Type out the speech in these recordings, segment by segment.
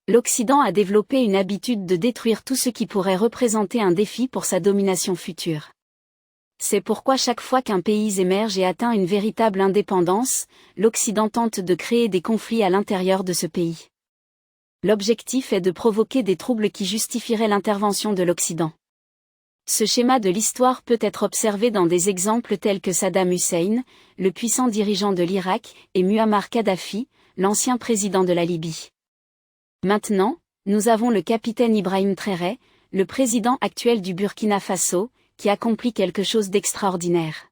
L'Occident a développé une habitude de détruire tout ce qui pourrait représenter un défi pour sa domination future. C'est pourquoi chaque fois qu'un pays émerge et atteint une véritable indépendance, l'Occident tente de créer des conflits à l'intérieur de ce pays. L'objectif est de provoquer des troubles qui justifieraient l'intervention de l'Occident. Ce schéma de l'histoire peut être observé dans des exemples tels que Saddam Hussein, le puissant dirigeant de l'Irak, et Muammar Kadhafi, l'ancien président de la Libye. Maintenant, nous avons le capitaine Ibrahim Traoré, le président actuel du Burkina Faso, qui accomplit quelque chose d'extraordinaire.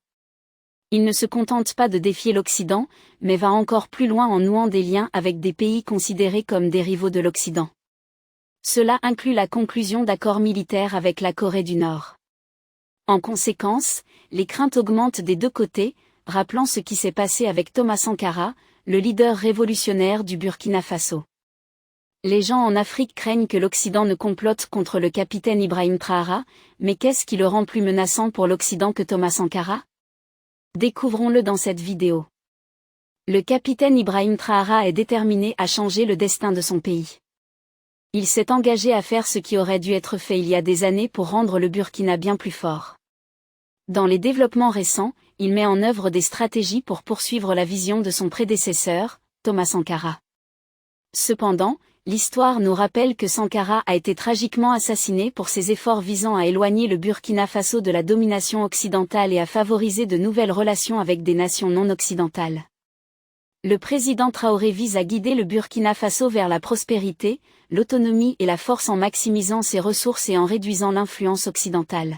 Il ne se contente pas de défier l'Occident, mais va encore plus loin en nouant des liens avec des pays considérés comme des rivaux de l'Occident. Cela inclut la conclusion d'accords militaires avec la Corée du Nord. En conséquence, les craintes augmentent des deux côtés, rappelant ce qui s'est passé avec Thomas Sankara, le leader révolutionnaire du Burkina Faso. Les gens en Afrique craignent que l'Occident ne complote contre le capitaine Ibrahim Traoré, mais qu'est-ce qui le rend plus menaçant pour l'Occident que Thomas Sankara? Découvrons-le dans cette vidéo. Le capitaine Ibrahim Traoré est déterminé à changer le destin de son pays. Il s'est engagé à faire ce qui aurait dû être fait il y a des années pour rendre le Burkina bien plus fort. Dans les développements récents, il met en œuvre des stratégies pour poursuivre la vision de son prédécesseur, Thomas Sankara. Cependant, l'histoire nous rappelle que Sankara a été tragiquement assassiné pour ses efforts visant à éloigner le Burkina Faso de la domination occidentale et à favoriser de nouvelles relations avec des nations non occidentales. Le président Traoré vise à guider le Burkina Faso vers la prospérité, l'autonomie et la force en maximisant ses ressources et en réduisant l'influence occidentale.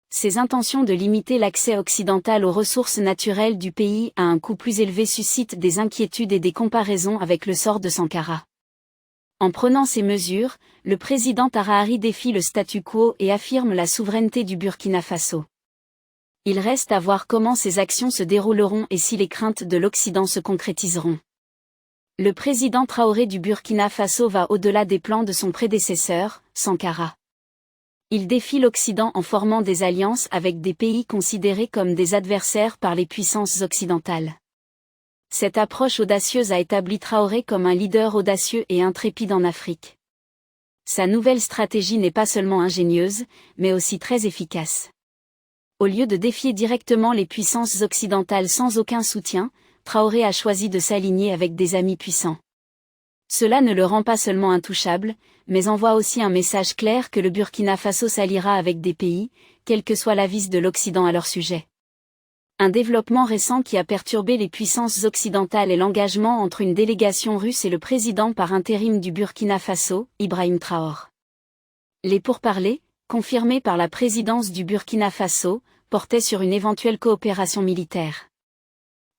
Ses intentions de limiter l'accès occidental aux ressources naturelles du pays à un coût plus élevé suscitent des inquiétudes et des comparaisons avec le sort de Sankara. En prenant ces mesures, le président Traoré défie le statu quo et affirme la souveraineté du Burkina Faso. Il reste à voir comment ces actions se dérouleront et si les craintes de l'Occident se concrétiseront. Le président Traoré du Burkina Faso va au-delà des plans de son prédécesseur, Sankara. Il défie l'Occident en formant des alliances avec des pays considérés comme des adversaires par les puissances occidentales. Cette approche audacieuse a établi Traoré comme un leader audacieux et intrépide en Afrique. Sa nouvelle stratégie n'est pas seulement ingénieuse, mais aussi très efficace. Au lieu de défier directement les puissances occidentales sans aucun soutien, Traoré a choisi de s'aligner avec des amis puissants. Cela ne le rend pas seulement intouchable, mais envoie aussi un message clair que le Burkina Faso s'alliera avec des pays, quel que soit l'avis de l'Occident à leur sujet. Un développement récent qui a perturbé les puissances occidentales est l'engagement entre une délégation russe et le président par intérim du Burkina Faso, Ibrahim Traoré. Les pourparlers, confirmés par la présidence du Burkina Faso, portaient sur une éventuelle coopération militaire.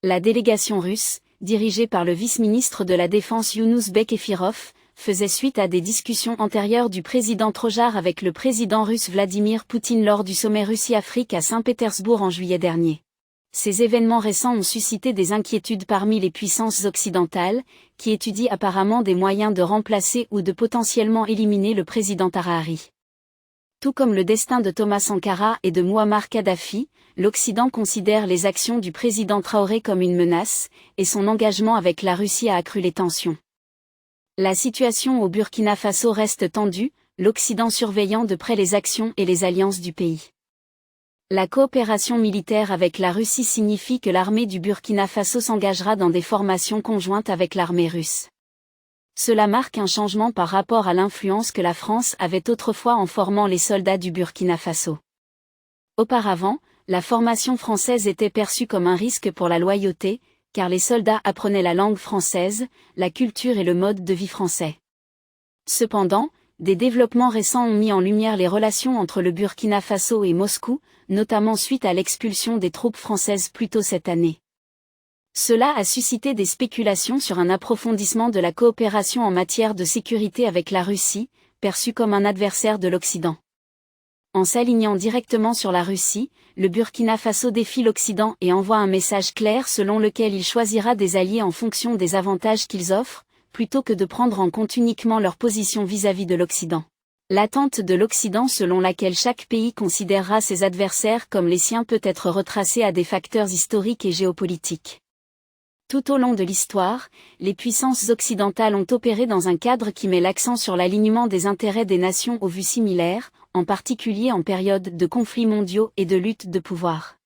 La délégation russe, dirigée par le vice-ministre de la Défense Younous Bekefirov, faisait suite à des discussions antérieures du président Trojar avec le président russe Vladimir Poutine lors du sommet Russie-Afrique à Saint-Pétersbourg en juillet dernier. Ces événements récents ont suscité des inquiétudes parmi les puissances occidentales, qui étudient apparemment des moyens de remplacer ou de potentiellement éliminer le président Traoré. Tout comme le destin de Thomas Sankara et de Muammar Kadhafi, l'Occident considère les actions du président Traoré comme une menace, et son engagement avec la Russie a accru les tensions. La situation au Burkina Faso reste tendue, l'Occident surveillant de près les actions et les alliances du pays. La coopération militaire avec la Russie signifie que l'armée du Burkina Faso s'engagera dans des formations conjointes avec l'armée russe. Cela marque un changement par rapport à l'influence que la France avait autrefois en formant les soldats du Burkina Faso. Auparavant, la formation française était perçue comme un risque pour la loyauté, car les soldats apprenaient la langue française, la culture et le mode de vie français. Cependant, des développements récents ont mis en lumière les relations entre le Burkina Faso et Moscou, notamment suite à l'expulsion des troupes françaises plus tôt cette année. Cela a suscité des spéculations sur un approfondissement de la coopération en matière de sécurité avec la Russie, perçue comme un adversaire de l'Occident. En s'alignant directement sur la Russie, le Burkina Faso défie l'Occident et envoie un message clair selon lequel il choisira des alliés en fonction des avantages qu'ils offrent, plutôt que de prendre en compte uniquement leur position vis-à-vis de l'Occident. L'attente de l'Occident selon laquelle chaque pays considérera ses adversaires comme les siens peut être retracée à des facteurs historiques et géopolitiques. Tout au long de l'histoire, les puissances occidentales ont opéré dans un cadre qui met l'accent sur l'alignement des intérêts des nations aux vues similaires, en particulier en période de conflits mondiaux et de lutte de pouvoir.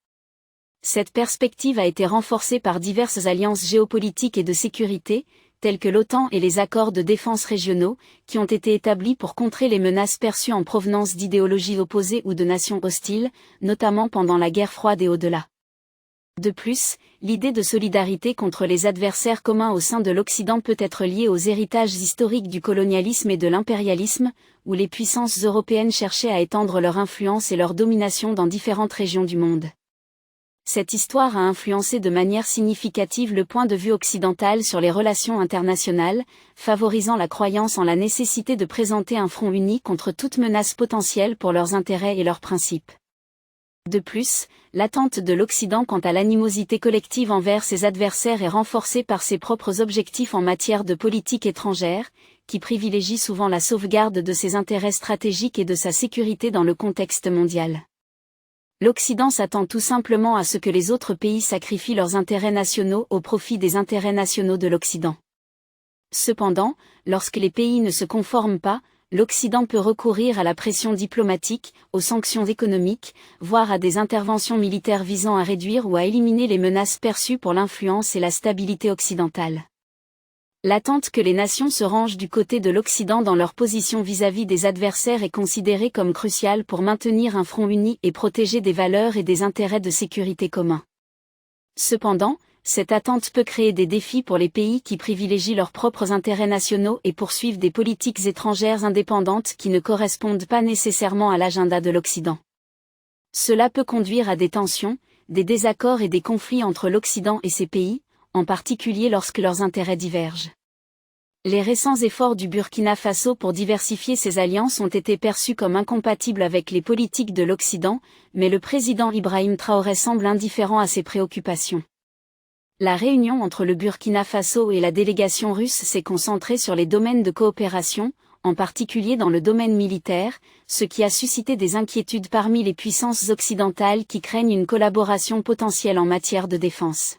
Cette perspective a été renforcée par diverses alliances géopolitiques et de sécurité, telles que l'OTAN et les accords de défense régionaux, qui ont été établis pour contrer les menaces perçues en provenance d'idéologies opposées ou de nations hostiles, notamment pendant la guerre froide et au-delà. De plus, l'idée de solidarité contre les adversaires communs au sein de l'Occident peut être liée aux héritages historiques du colonialisme et de l'impérialisme, où les puissances européennes cherchaient à étendre leur influence et leur domination dans différentes régions du monde. Cette histoire a influencé de manière significative le point de vue occidental sur les relations internationales, favorisant la croyance en la nécessité de présenter un front uni contre toute menace potentielle pour leurs intérêts et leurs principes. De plus, l'attente de l'Occident quant à l'animosité collective envers ses adversaires est renforcée par ses propres objectifs en matière de politique étrangère, qui privilégie souvent la sauvegarde de ses intérêts stratégiques et de sa sécurité dans le contexte mondial. L'Occident s'attend tout simplement à ce que les autres pays sacrifient leurs intérêts nationaux au profit des intérêts nationaux de l'Occident. Cependant, lorsque les pays ne se conforment pas, l'Occident peut recourir à la pression diplomatique, aux sanctions économiques, voire à des interventions militaires visant à réduire ou à éliminer les menaces perçues pour l'influence et la stabilité occidentale. L'attente que les nations se rangent du côté de l'Occident dans leur position vis-à-vis des adversaires est considérée comme cruciale pour maintenir un front uni et protéger des valeurs et des intérêts de sécurité communs. Cependant, cette attente peut créer des défis pour les pays qui privilégient leurs propres intérêts nationaux et poursuivent des politiques étrangères indépendantes qui ne correspondent pas nécessairement à l'agenda de l'Occident. Cela peut conduire à des tensions, des désaccords et des conflits entre l'Occident et ces pays, en particulier lorsque leurs intérêts divergent. Les récents efforts du Burkina Faso pour diversifier ses alliances ont été perçus comme incompatibles avec les politiques de l'Occident, mais le président Ibrahim Traoré semble indifférent à ces préoccupations. La réunion entre le Burkina Faso et la délégation russe s'est concentrée sur les domaines de coopération, en particulier dans le domaine militaire, ce qui a suscité des inquiétudes parmi les puissances occidentales qui craignent une collaboration potentielle en matière de défense.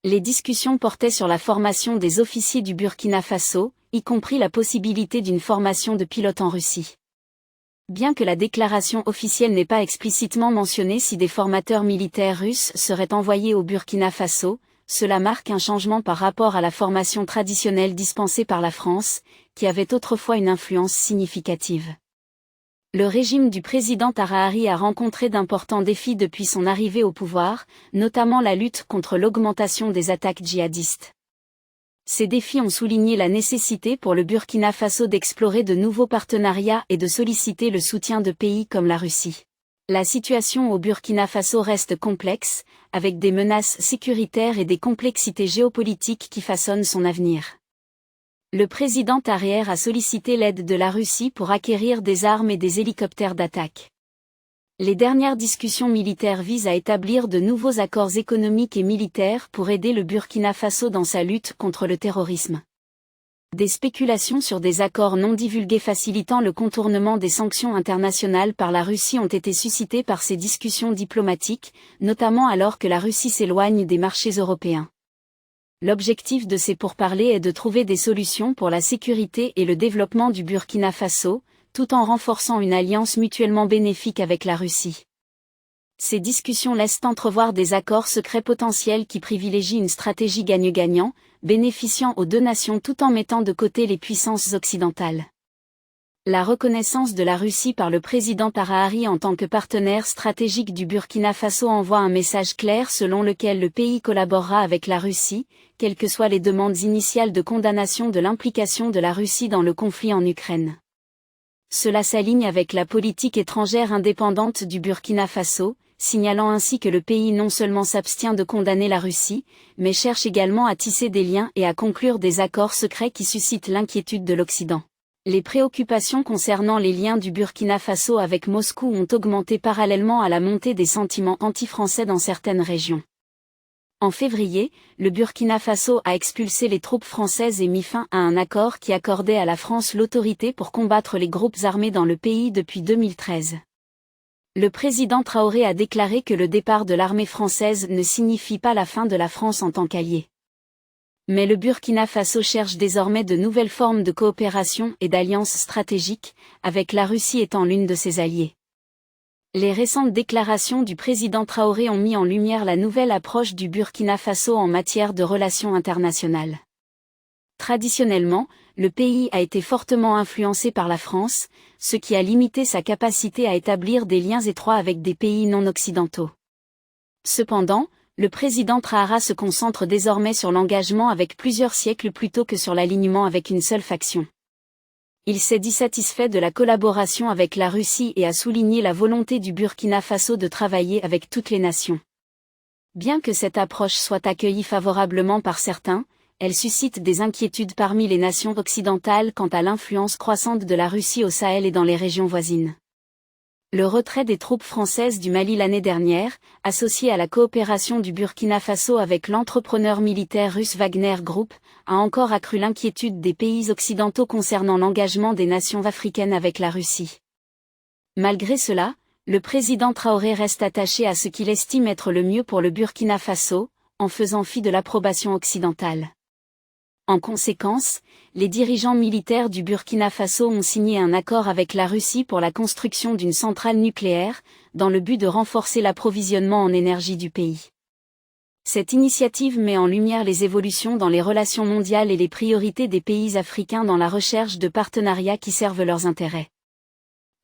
Les discussions portaient sur la formation des officiers du Burkina Faso, y compris la possibilité d'une formation de pilotes en Russie. Bien que la déclaration officielle n'ait pas explicitement mentionné si des formateurs militaires russes seraient envoyés au Burkina Faso, cela marque un changement par rapport à la formation traditionnelle dispensée par la France, qui avait autrefois une influence significative. Le régime du président Harari a rencontré d'importants défis depuis son arrivée au pouvoir, notamment la lutte contre l'augmentation des attaques djihadistes. Ces défis ont souligné la nécessité pour le Burkina Faso d'explorer de nouveaux partenariats et de solliciter le soutien de pays comme la Russie. La situation au Burkina Faso reste complexe, avec des menaces sécuritaires et des complexités géopolitiques qui façonnent son avenir. Le président Traoré a sollicité l'aide de la Russie pour acquérir des armes et des hélicoptères d'attaque. Les dernières discussions militaires visent à établir de nouveaux accords économiques et militaires pour aider le Burkina Faso dans sa lutte contre le terrorisme. Des spéculations sur des accords non divulgués facilitant le contournement des sanctions internationales par la Russie ont été suscitées par ces discussions diplomatiques, notamment alors que la Russie s'éloigne des marchés européens. L'objectif de ces pourparlers est de trouver des solutions pour la sécurité et le développement du Burkina Faso, tout en renforçant une alliance mutuellement bénéfique avec la Russie. Ces discussions laissent entrevoir des accords secrets potentiels qui privilégient une stratégie gagnant-gagnant, bénéficiant aux deux nations tout en mettant de côté les puissances occidentales. La reconnaissance de la Russie par le président Harari en tant que partenaire stratégique du Burkina Faso envoie un message clair selon lequel le pays collaborera avec la Russie, quelles que soient les demandes initiales de condamnation de l'implication de la Russie dans le conflit en Ukraine. Cela s'aligne avec la politique étrangère indépendante du Burkina Faso, signalant ainsi que le pays non seulement s'abstient de condamner la Russie, mais cherche également à tisser des liens et à conclure des accords secrets qui suscitent l'inquiétude de l'Occident. Les préoccupations concernant les liens du Burkina Faso avec Moscou ont augmenté parallèlement à la montée des sentiments anti-français dans certaines régions. En février, le Burkina Faso a expulsé les troupes françaises et mis fin à un accord qui accordait à la France l'autorité pour combattre les groupes armés dans le pays depuis 2013. Le président Traoré a déclaré que le départ de l'armée française ne signifie pas la fin de la France en tant qu'allié. Mais le Burkina Faso cherche désormais de nouvelles formes de coopération et d'alliances stratégiques, avec la Russie étant l'une de ses alliées. Les récentes déclarations du président Traoré ont mis en lumière la nouvelle approche du Burkina Faso en matière de relations internationales. Traditionnellement, le pays a été fortement influencé par la France, ce qui a limité sa capacité à établir des liens étroits avec des pays non occidentaux. Cependant, le président Traoré se concentre désormais sur l'engagement avec plusieurs siècles plutôt que sur l'alignement avec une seule faction. Il s'est dit satisfait de la collaboration avec la Russie et a souligné la volonté du Burkina Faso de travailler avec toutes les nations. Bien que cette approche soit accueillie favorablement par certains, elle suscite des inquiétudes parmi les nations occidentales quant à l'influence croissante de la Russie au Sahel et dans les régions voisines. Le retrait des troupes françaises du Mali l'année dernière, associé à la coopération du Burkina Faso avec l'entrepreneur militaire russe Wagner Group, a encore accru l'inquiétude des pays occidentaux concernant l'engagement des nations africaines avec la Russie. Malgré cela, le président Traoré reste attaché à ce qu'il estime être le mieux pour le Burkina Faso, en faisant fi de l'approbation occidentale. En conséquence, les dirigeants militaires du Burkina Faso ont signé un accord avec la Russie pour la construction d'une centrale nucléaire, dans le but de renforcer l'approvisionnement en énergie du pays. Cette initiative met en lumière les évolutions dans les relations mondiales et les priorités des pays africains dans la recherche de partenariats qui servent leurs intérêts.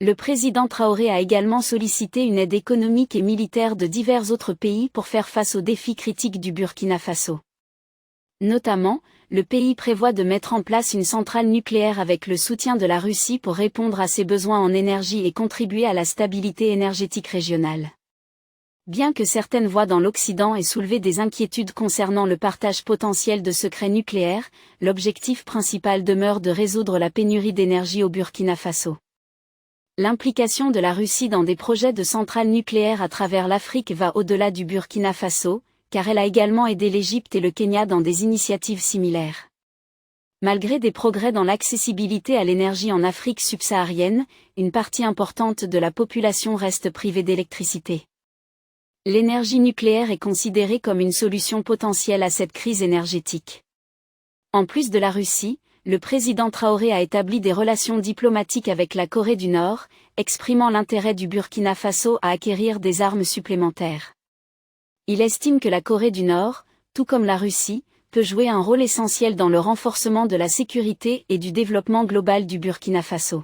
Le président Traoré a également sollicité une aide économique et militaire de divers autres pays pour faire face aux défis critiques du Burkina Faso. Notamment, le pays prévoit de mettre en place une centrale nucléaire avec le soutien de la Russie pour répondre à ses besoins en énergie et contribuer à la stabilité énergétique régionale. Bien que certaines voix dans l'Occident aient soulevé des inquiétudes concernant le partage potentiel de secrets nucléaires, l'objectif principal demeure de résoudre la pénurie d'énergie au Burkina Faso. L'implication de la Russie dans des projets de centrales nucléaires à travers l'Afrique va au-delà du Burkina Faso, car elle a également aidé l'Égypte et le Kenya dans des initiatives similaires. Malgré des progrès dans l'accessibilité à l'énergie en Afrique subsaharienne, une partie importante de la population reste privée d'électricité. L'énergie nucléaire est considérée comme une solution potentielle à cette crise énergétique. En plus de la Russie, le président Traoré a établi des relations diplomatiques avec la Corée du Nord, exprimant l'intérêt du Burkina Faso à acquérir des armes supplémentaires. Il estime que la Corée du Nord, tout comme la Russie, peut jouer un rôle essentiel dans le renforcement de la sécurité et du développement global du Burkina Faso.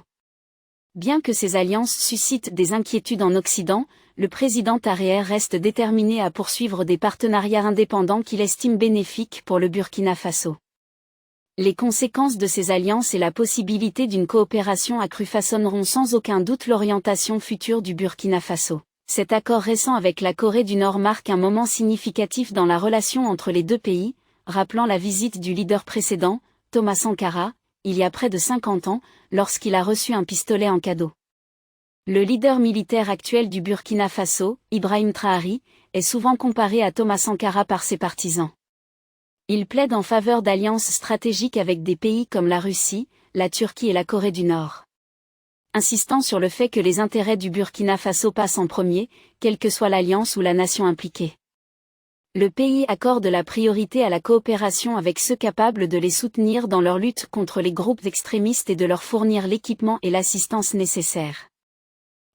Bien que ces alliances suscitent des inquiétudes en Occident, le président Traoré reste déterminé à poursuivre des partenariats indépendants qu'il estime bénéfiques pour le Burkina Faso. Les conséquences de ces alliances et la possibilité d'une coopération accrue façonneront sans aucun doute l'orientation future du Burkina Faso. Cet accord récent avec la Corée du Nord marque un moment significatif dans la relation entre les deux pays, rappelant la visite du leader précédent, Thomas Sankara, il y a près de 50 ans, lorsqu'il a reçu un pistolet en cadeau. Le leader militaire actuel du Burkina Faso, Ibrahim Traoré, est souvent comparé à Thomas Sankara par ses partisans. Il plaide en faveur d'alliances stratégiques avec des pays comme la Russie, la Turquie et la Corée du Nord, insistant sur le fait que les intérêts du Burkina Faso passent en premier, quelle que soit l'alliance ou la nation impliquée. Le pays accorde la priorité à la coopération avec ceux capables de les soutenir dans leur lutte contre les groupes extrémistes et de leur fournir l'équipement et l'assistance nécessaires.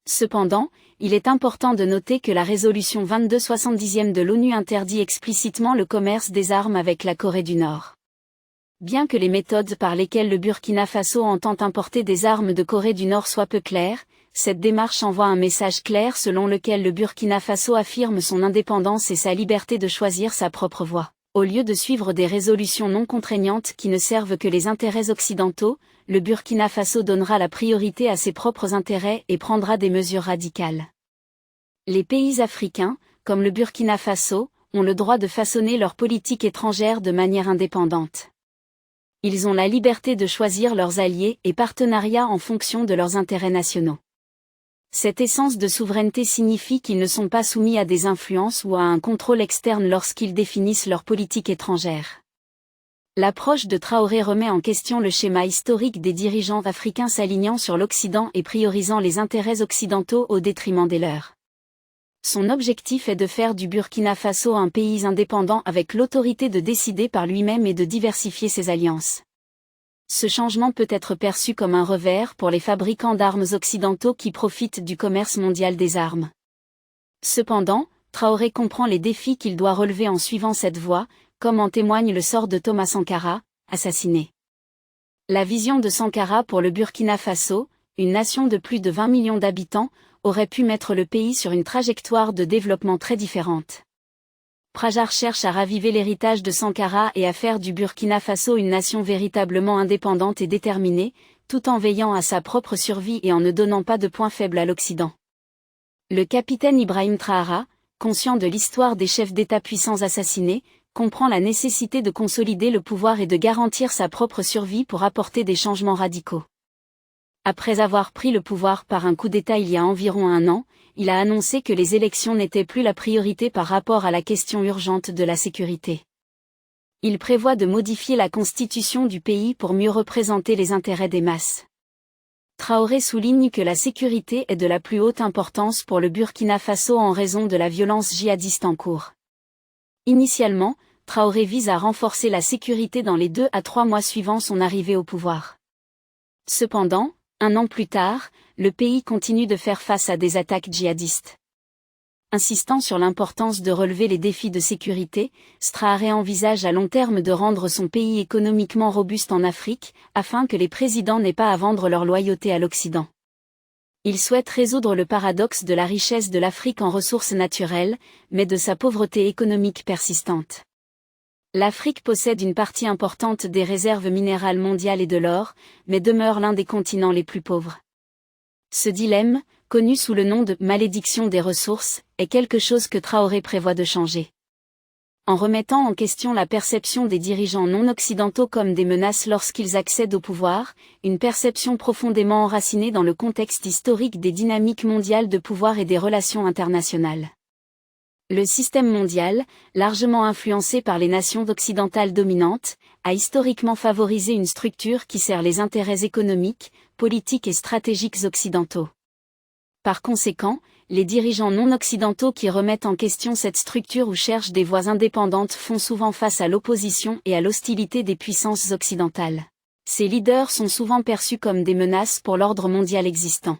Cependant, il est important de noter que la résolution 2270 de l'ONU interdit explicitement le commerce des armes avec la Corée du Nord. Bien que les méthodes par lesquelles le Burkina Faso entend importer des armes de Corée du Nord soient peu claires, cette démarche envoie un message clair selon lequel le Burkina Faso affirme son indépendance et sa liberté de choisir sa propre voie. Au lieu de suivre des résolutions non contraignantes qui ne servent que les intérêts occidentaux, le Burkina Faso donnera la priorité à ses propres intérêts et prendra des mesures radicales. Les pays africains, comme le Burkina Faso, ont le droit de façonner leur politique étrangère de manière indépendante. Ils ont la liberté de choisir leurs alliés et partenariats en fonction de leurs intérêts nationaux. Cette essence de souveraineté signifie qu'ils ne sont pas soumis à des influences ou à un contrôle externe lorsqu'ils définissent leur politique étrangère. L'approche de Traoré remet en question le schéma historique des dirigeants africains s'alignant sur l'Occident et priorisant les intérêts occidentaux au détriment des leurs. Son objectif est de faire du Burkina Faso un pays indépendant avec l'autorité de décider par lui-même et de diversifier ses alliances. Ce changement peut être perçu comme un revers pour les fabricants d'armes occidentaux qui profitent du commerce mondial des armes. Cependant, Traoré comprend les défis qu'il doit relever en suivant cette voie, comme en témoigne le sort de Thomas Sankara, assassiné. La vision de Sankara pour le Burkina Faso, une nation de plus de 20 millions d'habitants, aurait pu mettre le pays sur une trajectoire de développement très différente. Prajar cherche à raviver l'héritage de Sankara et à faire du Burkina Faso une nation véritablement indépendante et déterminée, tout en veillant à sa propre survie et en ne donnant pas de point faible à l'Occident. Le capitaine Ibrahim Traoré, conscient de l'histoire des chefs d'État puissants assassinés, comprend la nécessité de consolider le pouvoir et de garantir sa propre survie pour apporter des changements radicaux. Après avoir pris le pouvoir par un coup d'État il y a environ 1 an, il a annoncé que les élections n'étaient plus la priorité par rapport à la question urgente de la sécurité. Il prévoit de modifier la constitution du pays pour mieux représenter les intérêts des masses. Traoré souligne que la sécurité est de la plus haute importance pour le Burkina Faso en raison de la violence djihadiste en cours. Initialement, Traoré vise à renforcer la sécurité dans les 2 à 3 mois suivant son arrivée au pouvoir. Cependant, 1 an plus tard, le pays continue de faire face à des attaques djihadistes. Insistant sur l'importance de relever les défis de sécurité, Traoré envisage à long terme de rendre son pays économiquement robuste en Afrique, afin que les présidents n'aient pas à vendre leur loyauté à l'Occident. Il souhaite résoudre le paradoxe de la richesse de l'Afrique en ressources naturelles, mais de sa pauvreté économique persistante. L'Afrique possède une partie importante des réserves minérales mondiales et de l'or, mais demeure l'un des continents les plus pauvres. Ce dilemme, connu sous le nom de « malédiction des ressources », est quelque chose que Traoré prévoit de changer. En remettant en question la perception des dirigeants non occidentaux comme des menaces lorsqu'ils accèdent au pouvoir, une perception profondément enracinée dans le contexte historique des dynamiques mondiales de pouvoir et des relations internationales. Le système mondial, largement influencé par les nations occidentales dominantes, a historiquement favorisé une structure qui sert les intérêts économiques, politiques et stratégiques occidentaux. Par conséquent, les dirigeants non occidentaux qui remettent en question cette structure ou cherchent des voies indépendantes font souvent face à l'opposition et à l'hostilité des puissances occidentales. Ces leaders sont souvent perçus comme des menaces pour l'ordre mondial existant.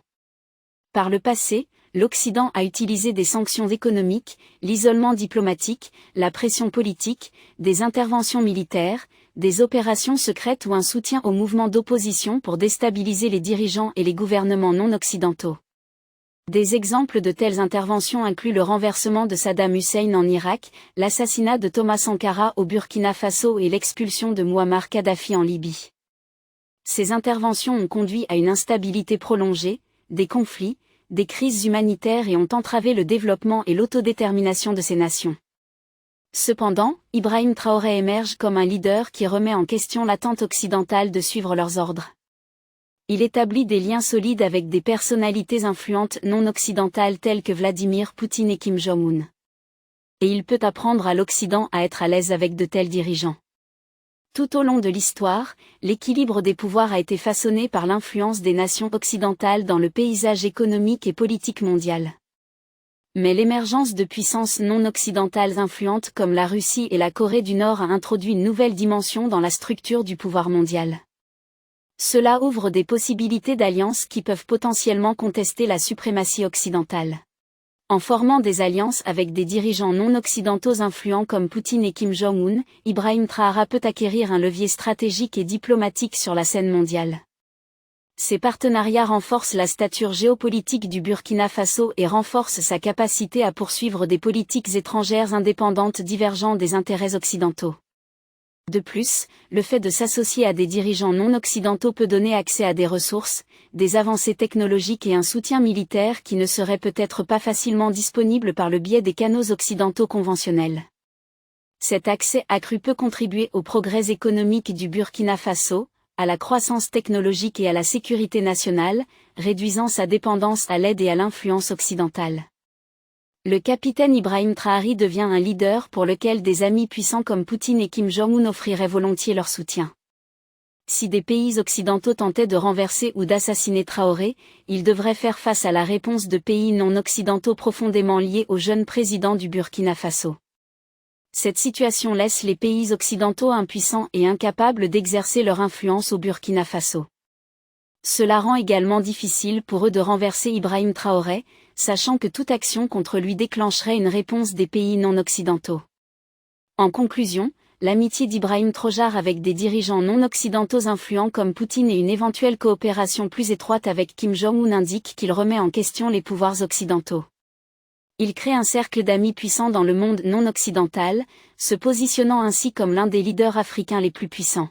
Par le passé, l'Occident a utilisé des sanctions économiques, l'isolement diplomatique, la pression politique, des interventions militaires, des opérations secrètes ou un soutien aux mouvements d'opposition pour déstabiliser les dirigeants et les gouvernements non occidentaux. Des exemples de telles interventions incluent le renversement de Saddam Hussein en Irak, l'assassinat de Thomas Sankara au Burkina Faso et l'expulsion de Mouammar Kadhafi en Libye. Ces interventions ont conduit à une instabilité prolongée, des conflits, des crises humanitaires et ont entravé le développement et l'autodétermination de ces nations. Cependant, Ibrahim Traoré émerge comme un leader qui remet en question l'attente occidentale de suivre leurs ordres. Il établit des liens solides avec des personnalités influentes non occidentales telles que Vladimir Poutine et Kim Jong-un. Et il peut apprendre à l'Occident à être à l'aise avec de tels dirigeants. Tout au long de l'histoire, l'équilibre des pouvoirs a été façonné par l'influence des nations occidentales dans le paysage économique et politique mondial. Mais l'émergence de puissances non occidentales influentes comme la Russie et la Corée du Nord a introduit une nouvelle dimension dans la structure du pouvoir mondial. Cela ouvre des possibilités d'alliances qui peuvent potentiellement contester la suprématie occidentale. En formant des alliances avec des dirigeants non occidentaux influents comme Poutine et Kim Jong-un, Ibrahim Traoré peut acquérir un levier stratégique et diplomatique sur la scène mondiale. Ces partenariats renforcent la stature géopolitique du Burkina Faso et renforcent sa capacité à poursuivre des politiques étrangères indépendantes divergeant des intérêts occidentaux. De plus, le fait de s'associer à des dirigeants non occidentaux peut donner accès à des ressources, des avancées technologiques et un soutien militaire qui ne seraient peut-être pas facilement disponibles par le biais des canaux occidentaux conventionnels. Cet accès accru peut contribuer au progrès économique du Burkina Faso, à la croissance technologique et à la sécurité nationale, réduisant sa dépendance à l'aide et à l'influence occidentale. Le capitaine Ibrahim Traoré devient un leader pour lequel des amis puissants comme Poutine et Kim Jong-un offriraient volontiers leur soutien. Si des pays occidentaux tentaient de renverser ou d'assassiner Traoré, ils devraient faire face à la réponse de pays non occidentaux profondément liés au jeune président du Burkina Faso. Cette situation laisse les pays occidentaux impuissants et incapables d'exercer leur influence au Burkina Faso. Cela rend également difficile pour eux de renverser Ibrahim Traoré, sachant que toute action contre lui déclencherait une réponse des pays non occidentaux. En conclusion, l'amitié d'Ibrahim Traoré avec des dirigeants non occidentaux influents comme Poutine et une éventuelle coopération plus étroite avec Kim Jong-un indiquent qu'il remet en question les pouvoirs occidentaux. Il crée un cercle d'amis puissants dans le monde non occidental, se positionnant ainsi comme l'un des leaders africains les plus puissants.